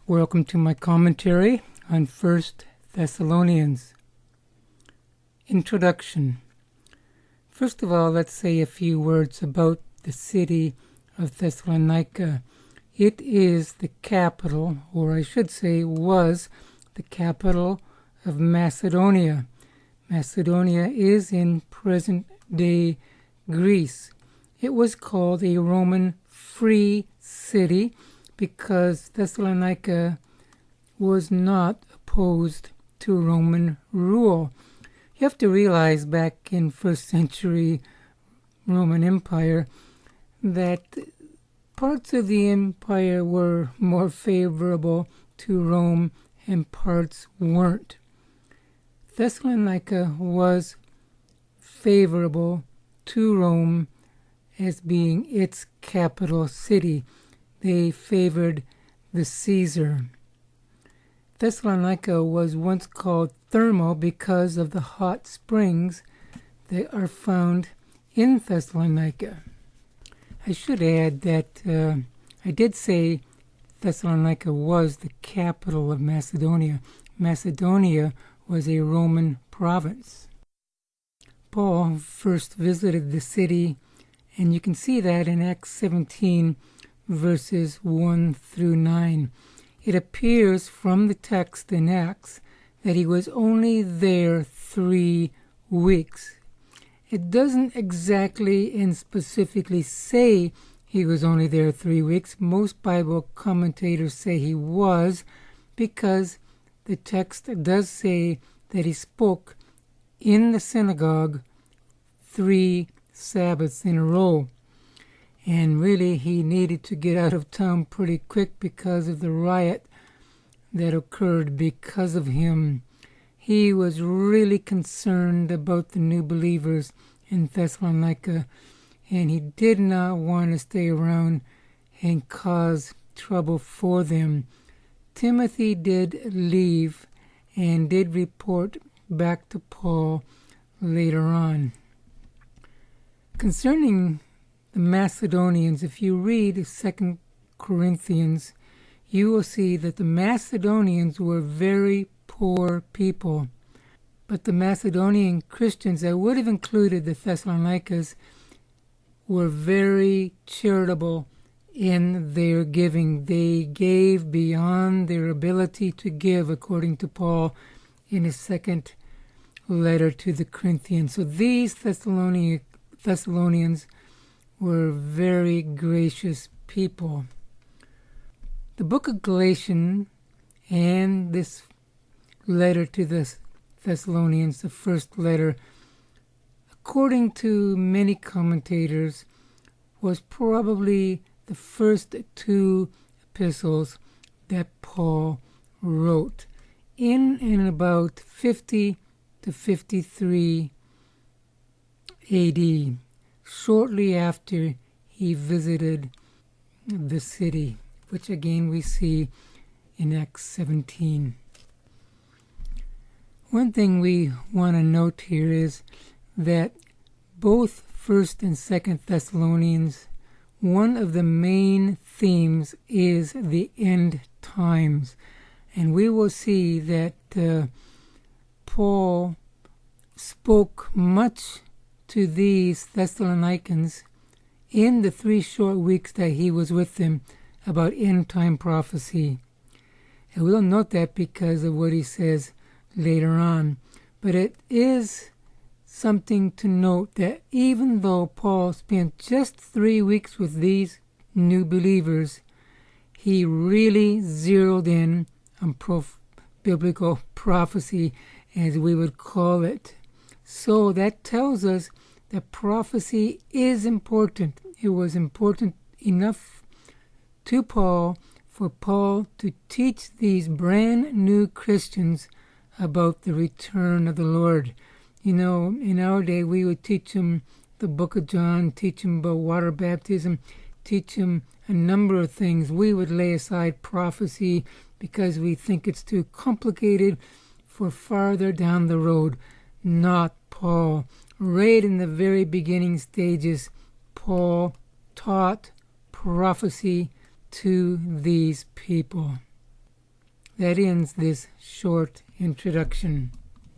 Welcome to my commentary on 1 Thessalonians. Introduction. First of all, let's say a few words about the city of Thessalonica. It is the capital, or I should say was the capital of Macedonia. Macedonia is in present-day Greece. It was called a Roman free city because Thessalonica was not opposed to Roman rule. You have to realize back in first century Roman Empire that parts of the empire were more favorable to Rome and parts weren't. Thessalonica was favorable to Rome as being its capital city. They favored the Caesar. Thessalonica was once called Thermo because of the hot springs that are found in Thessalonica. I should add that I did say Thessalonica was the capital of Macedonia. Macedonia was a Roman province. Paul first visited the city, and you can see that in Acts 17, verses 1 through 9. It appears from the text in Acts that he was only there 3 weeks. It doesn't exactly and specifically say he was only there 3 weeks. Most Bible commentators say he was, because the text does say that he spoke in the synagogue 3 Sabbaths in a row. And really, he needed to get out of town pretty quick because of the riot that occurred because of him. He was really concerned about the new believers in Thessalonica, and he did not want to stay around and cause trouble for them. Timothy did leave and did report back to Paul later on. Concerning the Macedonians, if you read 2 Corinthians, you will see that the Macedonians were very poor people. But the Macedonian Christians, I would have included the Thessalonians, were very charitable in their giving. They gave beyond their ability to give, according to Paul in his second letter to the Corinthians. So these Thessalonians were very gracious people. The book of Galatians and this letter to the Thessalonians, the first letter, according to many commentators, was probably the first 2 epistles that Paul wrote in and about 50 to 53 AD. Shortly after he visited the city, which again we see in Acts 17. One thing we want to note here is that both 1st and 2nd Thessalonians, one of the main themes is the end times. And we will see that Paul spoke much to these Thessalonians in the 3 short weeks that he was with them about end-time prophecy. And we'll note that because of what he says later on. But it is something to note that even though Paul spent just 3 weeks with these new believers, he really zeroed in on biblical prophecy, as we would call it. So that tells us that prophecy is important. It was important enough to Paul for Paul to teach these brand new Christians about the return of the Lord. You know, in our day, we would teach them the book of John, teach them about water baptism, teach them a number of things. We would lay aside prophecy because we think it's too complicated for farther down the road. Not Paul. Right in the very beginning stages, Paul taught prophecy to these people. that ends this short introduction.